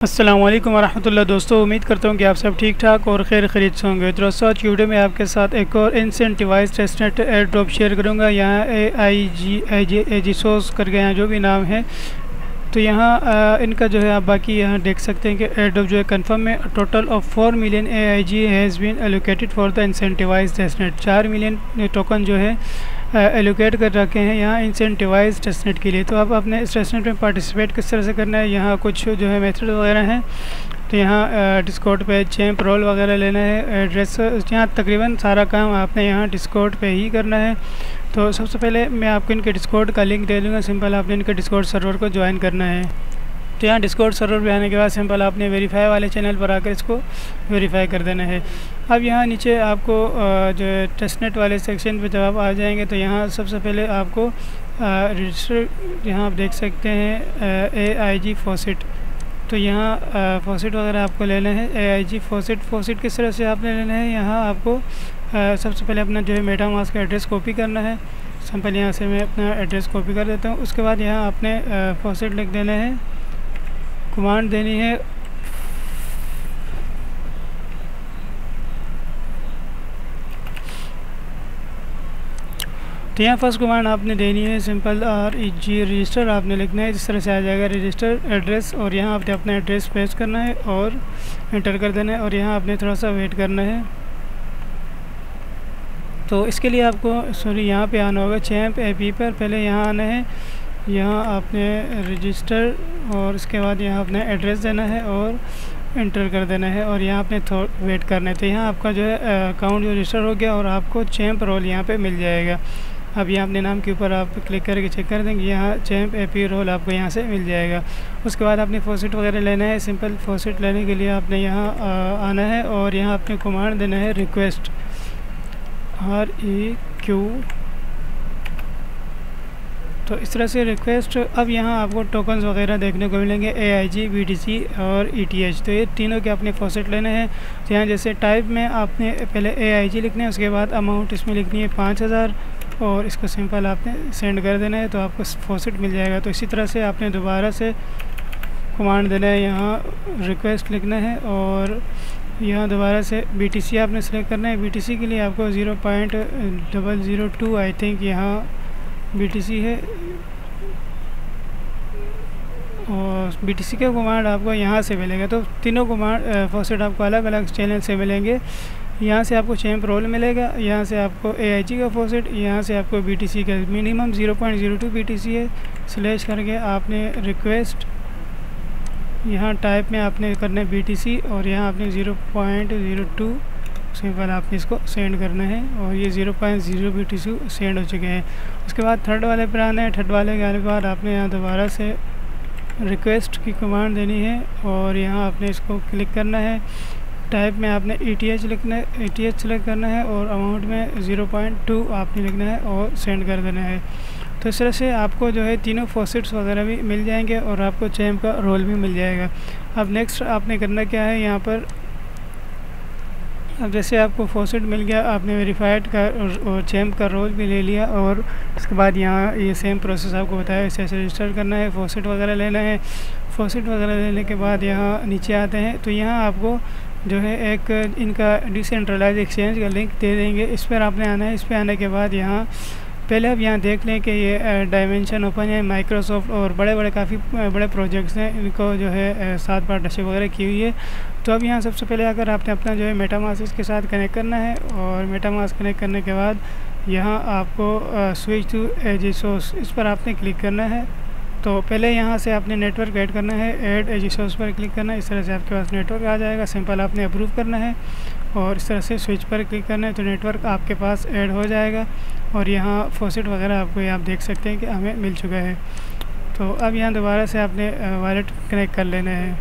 अस्सलाम वालेकुम वरहमतुल्लाह। दोस्तों, उम्मीद करता हूँ कि आप सब ठीक ठाक और खैर खरीद से होंगे। तो दोस्तों, आज की वीडियो में आपके साथ एक और incentivise testnet air drop share करूँगा। यहाँ AIG करके यहाँ जो भी नाम है, तो यहाँ इनका जो है आप बाकी यहाँ देख सकते हैं कि एयर ड्रॉप जो है कंफर्म है। Total of 4 million AIG has been allocated for the incentivise testnet. 4 million token जो है एलोकेट कर रखे हैं यहाँ इंसेंटिवाइज टेस्टनेट के लिए। तो अब आपने इस टेस्टनेट में पार्टिसिपेट किस तरह से करना है, यहाँ कुछ जो है मेथड वगैरह हैं। तो यहाँ डिस्कॉर्ड पे चैम्प रोल वगैरह लेना है, एड्रेस, यहाँ तकरीबन सारा काम आपने यहाँ डिस्कॉर्ड पे ही करना है। तो सबसे पहले मैं आपको इनके डिस्कॉर्ड का लिंक दे दूँगा। सिंपल आपने इनके डिस्कॉर्ड सर्वर को ज्वाइन करना है। तो यहाँ डिस्कॉर्ड सर्वर पे आने के बाद सिंपल आपने वेरीफाई वाले चैनल पर आकर इसको वेरीफाई कर देना है। अब यहाँ नीचे आपको जो टेस्टनेट वाले सेक्शन पे जब आप आ जाएंगे तो यहाँ सबसे पहले आपको रजिस्टर, यहाँ आप देख सकते हैं AIG फॉसिट। तो यहाँ फॉसिट वगैरह आपको लेना है। AIG फॉसिट किस तरह से आपने लेना है, यहाँ आपको सबसे पहले अपना जो है मेटामास्क का एड्रेस कॉपी करना है। सिंपल यहाँ से मैं अपना एड्रेस कॉपी कर देता हूँ। उसके बाद यहाँ आपने फॉसिट लिख देना है, कमांड देनी है तो यहाँ फर्स्ट कमांड आपने देनी है सिंपल REG रजिस्टर आपने लिखना है। इस तरह से आ जाएगा रजिस्टर एड्रेस, और यहाँ आपने अपना एड्रेस पेस्ट करना है और एंटर कर देना है, और यहाँ आपने थोड़ा सा वेट करना है। तो इसके लिए आपको यहाँ पे आना होगा चैम्प AP पर। पहले यहाँ आना है, यहाँ आपने रजिस्टर और उसके बाद यहाँ अपना एड्रेस देना है और इंटर कर देना है, और यहाँ आपने वेट करना है। तो यहाँ आपका जो है अकाउंट जो रजिस्टर हो गया और आपको चैम्प रोल यहाँ पे मिल जाएगा। अब यहाँ अपने नाम के ऊपर आप क्लिक करके चेक कर देंगे, यहाँ चैम्प AP रोल आपको यहाँ से मिल जाएगा। उसके बाद आपने फॉसिट वगैरह लेना है। सिंपल फॉसिट लेने के लिए आपने यहाँ आना है और यहाँ आपने कमांड देना है रिक्वेस्ट REQ। तो इस तरह से रिक्वेस्ट। अब यहाँ आपको टोकन्स वगैरह देखने को मिलेंगे AIG, BTC और ETH। तो ये तीनों के अपने फॉसिट लेने हैं। तो यहाँ जैसे टाइप में आपने पहले AIG लिखना है, उसके बाद अमाउंट इसमें लिखनी है 5000 और इसको सिंपल आपने सेंड कर देना है, तो आपको फॉसिट मिल जाएगा। तो इसी तरह से आपने दोबारा से कमांड देना है, यहाँ रिक्वेस्ट लिखना है और यहाँ दोबारा से BTC आपने सेलेक्ट करना है। BTC के लिए आपको 0.002 आई थिंक यहाँ BTC है, और BTC का कमांड आपको यहाँ से मिलेगा। तो तीनों कमांड फॉसिट आपको अलग अलग चैनल से मिलेंगे। यहाँ से आपको चैम्प रोल मिलेगा, यहाँ से आपको AIG का फॉसिट, यहाँ से आपको BTC का मिनिमम 0.02 BTC है। स्लैश करके आपने रिक्वेस्ट, यहाँ टाइप में आपने करना है BTC और यहाँ आपने 0.02 सिंपल आपने इसको सेंड करना है, और ये 0.0 BTC सेंड हो चुके हैं। उसके बाद थर्ड वाले पर आना है। थर्ड वाले के आने के बाद आपने यहाँ दोबारा से रिक्वेस्ट की कमांड देनी है और यहाँ आपने इसको क्लिक करना है। टाइप में आपने ETH लिखना है, ETH सेलेक्ट करना है और अमाउंट में 0.2 आपने लिखना है और सेंड कर देना है। तो इस तरह से आपको जो है तीनों फॉसिट्स वगैरह भी मिल जाएंगे और आपको चैम्प का रोल भी मिल जाएगा। अब नेक्स्ट आपने करना क्या है, यहाँ पर अब जैसे आपको फॉसिट मिल गया, आपने वेरीफाइड का और चैम्प का रोल भी ले लिया, और उसके बाद यहाँ ये सेम प्रोसेस आपको बताया, इसे रजिस्टर करना है, फॉसिट वगैरह लेना है। फॉसिट वगैरह लेने के बाद यहाँ नीचे आते हैं, तो यहाँ आपको जो है एक इनका डिसेंट्रलाइज एक्सचेंज का लिंक दे देंगे, इस पर आपने आना है। इस पर आने के बाद यहाँ पहले आप यहाँ देख लें कि ये डायमेंशन ओपन है, माइक्रोसॉफ्ट और बड़े काफ़ी बड़े प्रोजेक्ट्स हैं, इनको जो है 7 पार्टनरशिप वगैरह की हुई है। तो अब यहाँ सबसे पहले अगर आपने अपना जो है मेटामास्क के साथ कनेक्ट करना है, और मेटामास्क कनेक्ट करने के बाद यहाँ आपको स्विच टू एजिसोस इस पर आपने क्लिक करना है। तो पहले यहाँ से आपने नेटवर्क ऐड करना है, ऐड एजिसोस पर क्लिक करना है। इस तरह से आपके पास नेटवर्क आ जाएगा। सिंपल आपने अप्रूव करना है और इस तरह से स्विच पर क्लिक करना है, तो नेटवर्क आपके पास ऐड हो जाएगा। और यहाँ फॉसिट वगैरह आपको आप देख सकते हैं कि हमें मिल चुका है। तो अब यहाँ दोबारा से आपने वॉलेट कनेक्ट कर लेना है।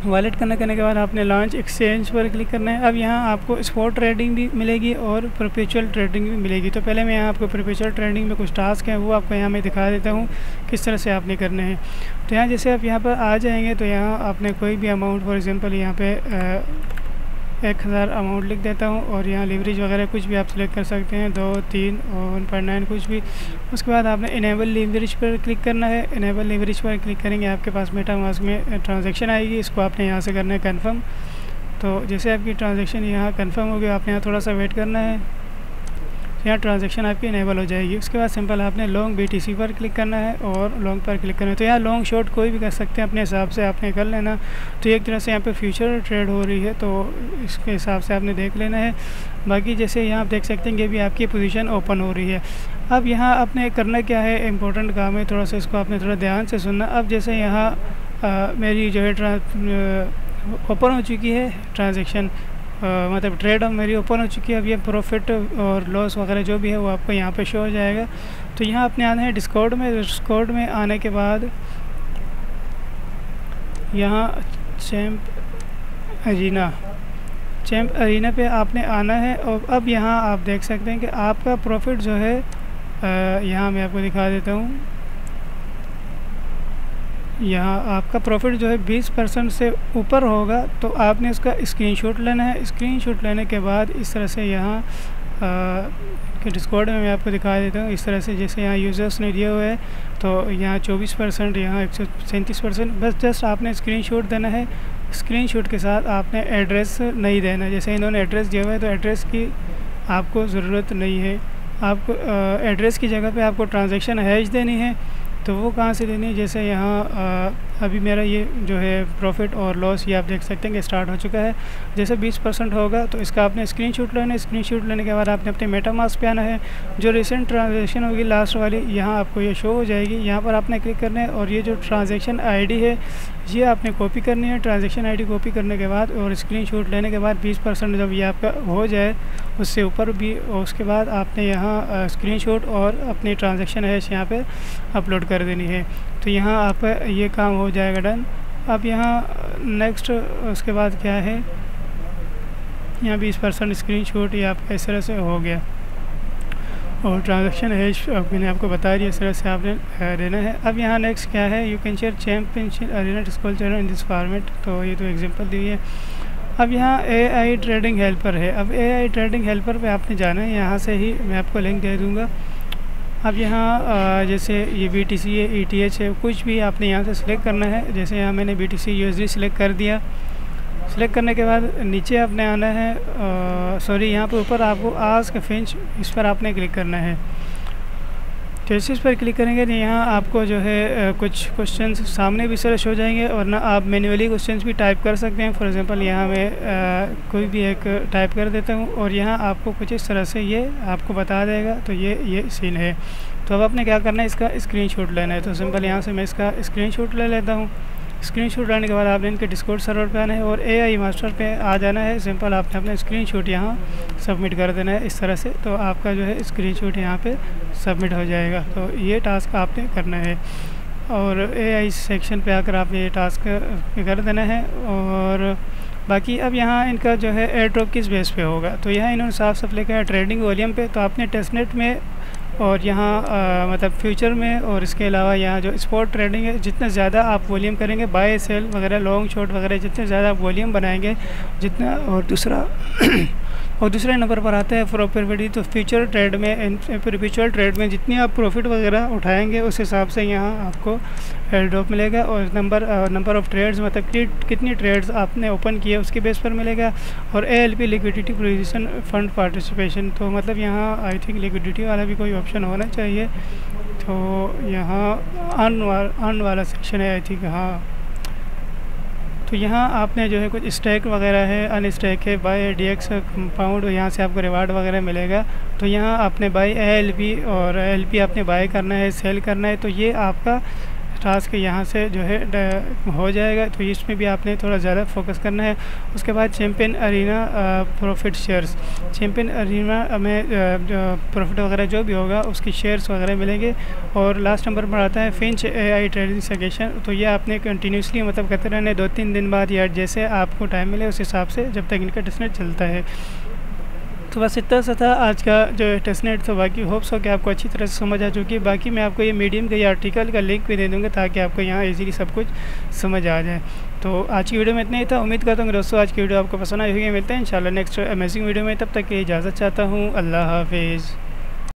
वॉलेट कनेक्ट करने के बाद आपने लॉन्च एक्सचेंज पर क्लिक करना है। अब यहाँ आपको स्पॉट ट्रेडिंग भी मिलेगी और परपेचुअल ट्रेडिंग भी मिलेगी। तो पहले मैं यहाँ आपको परपेचुअल ट्रेडिंग में कुछ टास्क हैं वो आपको यहाँ मैं दिखा देता हूँ किस तरह से आपने करने हैं। तो यहाँ जैसे आप यहाँ पर आ जाएंगे तो यहाँ आपने कोई भी अमाउंट, फॉर एग्जांपल यहाँ पे 1000 अमाउंट लिख देता हूँ और यहाँ लीवरेज वगैरह कुछ भी आप सिलेक्ट कर सकते हैं, 2, 3 और 1.9 कुछ भी। उसके बाद आपने इनेबल लीवरेज पर क्लिक करना है। इनेबल लीवरेज पर क्लिक करेंगे आपके पास मेटामास्क में ट्रांजैक्शन आएगी, इसको आपने यहाँ से करना है कन्फर्म। तो जैसे आपकी ट्रांजैक्शन यहाँ कन्फर्म हो गया, आपने यहाँ थोड़ा सा वेट करना है, यहाँ ट्रांजैक्शन आपकी इनेबल हो जाएगी। उसके बाद सिंपल आपने लॉन्ग BTC पर क्लिक करना है और लॉन्ग पर क्लिक करना है। तो यहाँ लॉन्ग शॉर्ट कोई भी कर सकते हैं, अपने हिसाब से आपने कर लेना। तो एक तरह से यहाँ पे फ्यूचर ट्रेड हो रही है, तो इसके हिसाब से आपने देख लेना है। बाकी जैसे यहाँ आप देख सकते हैं कि भी आपकी पोजीशन ओपन हो रही है। अब यहाँ आपने करना क्या है, इम्पोर्टेंट काम है, थोड़ा सा इसको आपने थोड़ा ध्यान से सुनना। अब जैसे यहाँ मेरी जो है ओपन हो चुकी है ट्रांजेक्शन, मतलब ट्रेड मेरी ओपन हो चुकी है। अब ये प्रॉफिट और लॉस वगैरह जो भी है वो आपको यहाँ पे शो हो जाएगा। तो यहाँ अपने आना है डिस्कॉर्ड में। डिस्कॉर्ड में आने के बाद यहाँ चैम्प अरीना पे आपने आना है। और अब यहाँ आप देख सकते हैं कि आपका प्रॉफिट जो है यहाँ मैं आपको दिखा देता हूँ। यहाँ आपका प्रॉफिट जो है 20% से ऊपर होगा तो आपने इसका स्क्रीनशॉट लेना है। स्क्रीनशॉट लेने के बाद इस तरह से यहाँ कि डिस्कॉर्ड में मैं आपको दिखा देता हूँ। इस तरह से जैसे यहाँ यूज़र्स ने दिया हुआ है तो यहाँ 24%, यहाँ 137%। बस जस्ट आपने स्क्रीनशॉट देना है। स्क्रीनशॉट के साथ आपने एड्रेस नहीं देना। जैसे इन्होंने एड्रेस दिया हुआ है तो एड्रेस की आपको ज़रूरत नहीं है। आपको एड्रेस की जगह पे आपको ट्रांजैक्शन हैश देनी है। तो वो कहाँ से देनी है, जैसे यहाँ अभी मेरा ये जो है प्रॉफिट और लॉस ये आप देख सकते हैं कि स्टार्ट हो चुका है। जैसे 20% होगा तो इसका आपने स्क्रीनशॉट लेना है। स्क्रीनशॉट लेने के बाद आपने अपने मेटामास्क पे आना है। जो रिसेंट ट्रांजैक्शन होगी लास्ट वाली यहाँ आपको ये शो हो जाएगी। यहाँ पर आपने क्लिक करना है और ये जो ट्रांजैक्शन आईडी है ये आपने कॉपी करनी है। ट्रांजैक्शन आईडी कॉपी करने के बाद और स्क्रीनशॉट लेने के बाद 20% जब ये आपका हो जाए उससे ऊपर भी, और उसके बाद आपने यहाँ स्क्रीनशॉट और अपनी ट्रांजैक्शन हैश यहाँ पे अपलोड कर देनी है। तो यहाँ आप ये काम हो जाएगा डन। अब यहाँ नेक्स्ट उसके बाद क्या है, यहाँ 20% स्क्रीनशॉट ये आपका इस तरह से हो गया और ट्रांजैक्शन हैश मैंने आपको बता दिया, इस तरह से आपने देना है। अब यहाँ नेक्स्ट क्या है, you can share championship arena Discord channel in this format. तो ये तो एग्जांपल दी है। अब यहाँ AI ट्रेडिंग हेल्पर है। अब AI ट्रेडिंग हेल्पर पे आपने जाना है, यहाँ से ही मैं आपको लिंक दे दूँगा। अब यहाँ जैसे ये BTC है, ETH है, कुछ भी आपने यहाँ से सिलेक्ट करना है। जैसे यहाँ मैंने BTC USD सिलेक्ट कर दिया। सिलेक्ट करने के बाद नीचे आपने आना है, सॉरी यहाँ पर ऊपर आपको आस्क फिंच, इस पर आपने क्लिक करना है। जैसे इस पर क्लिक करेंगे तो यहाँ आपको जो है कुछ क्वेश्चंस सामने भी सर्च हो जाएंगे और ना आप मैन्युअली क्वेश्चंस भी टाइप कर सकते हैं। फॉर एग्जांपल यहाँ मैं कोई भी एक टाइप कर देता हूँ और यहाँ आपको कुछ इस तरह से ये आपको बता देगा। तो ये सीन है। तो अब आपने क्या करना है, इसका स्क्रीनशॉट लेना है। तो सिंपल यहाँ से मैं इसका स्क्रीनशॉट ले लेता हूँ। स्क्रीनशॉट लाने के बाद आपने इनके डिस्कॉर्ड सर्वर पे आना है और AI मास्टर पे आ जाना है। सिंपल आपने अपना स्क्रीनशॉट यहाँ सबमिट कर देना है इस तरह से। तो आपका जो है स्क्रीनशॉट यहाँ पे सबमिट हो जाएगा। तो ये टास्क आपने करना है और AI सेक्शन पे आकर आपने ये टास्क कर देना है। और बाकी अब यहाँ इनका जो है एयर ड्रॉप किस बेस पे होगा, तो यहाँ इन्होंने साफ साफ लिखा है ट्रेडिंग वॉल्यूम पे। तो आपने टेस्टनेट में और यहाँ मतलब फ्यूचर में और इसके अलावा यहाँ जो स्पॉट ट्रेडिंग है, जितना ज़्यादा आप वॉल्यूम करेंगे, बाय सेल वगैरह लॉन्ग शॉर्ट वगैरह, जितने ज़्यादा आप वॉल्यूम बनाएंगे जितना, और दूसरे नंबर पर आता है प्रॉफिटेबिलिटी। तो फ्यूचर ट्रेड में, परपेचुअल ट्रेड में जितनी आप प्रॉफिट वगैरह उठाएंगे उस हिसाब से यहाँ आपको एयर ड्रॉप मिलेगा। और नंबर ऑफ़ ट्रेड्स, मतलब कितनी ट्रेड्स आपने ओपन किए उसके बेस पर मिलेगा। और ALP liquidity position fund participation, तो मतलब यहाँ आई थिंक लिक्विडिटी वाला भी कोई ऑप्शन होना चाहिए। तो यहाँ अर्न वाला सेक्शन है आई थिंक, हाँ। तो यहाँ आपने जो है कुछ स्टैक वगैरह है, अनस्टैक है, बाय DX कंपाउंड, यहाँ से आपको रिवार्ड वगैरह मिलेगा। तो यहाँ आपने बाय ALP और ALP आपने बाय करना है, सेल करना है। तो ये आपका टास्क यहाँ से जो है हो जाएगा। तो इसमें भी आपने थोड़ा ज़्यादा फोकस करना है। उसके बाद champion arena profit shares, champion arena में प्रॉफिट वगैरह जो भी होगा उसकी शेयर्स वगैरह मिलेंगे। और लास्ट नंबर पर आता है फिंच AI ट्रेडिंग सेशन। तो ये आपने कंटिन्यूसली मतलब करते रहने 2-3 दिन बाद या जैसे आपको टाइम मिले उस हिसाब से, जब तक इनका टेस्टनेट चलता है। तो बस इतना सा था आज का जो टेस्टनेट था। बाकी होप्स हो कि आपको अच्छी तरह से समझ आ चुकी है। बाकी मैं आपको ये मीडियम का या आर्टिकल का लिंक भी दे दूँगा ताकि आपको यहाँ इजीली सब कुछ समझ आ जाए। तो आज की वीडियो में इतना ही था। उम्मीद करता हूँ दोस्तों आज की वीडियो आपको पसंद आई होगी। मिलते हैं इंशाल्लाह नेक्स्ट अमेजिंग वीडियो में, तब तक की इजाज़त चाहता हूँ। अल्लाह हाफिज़।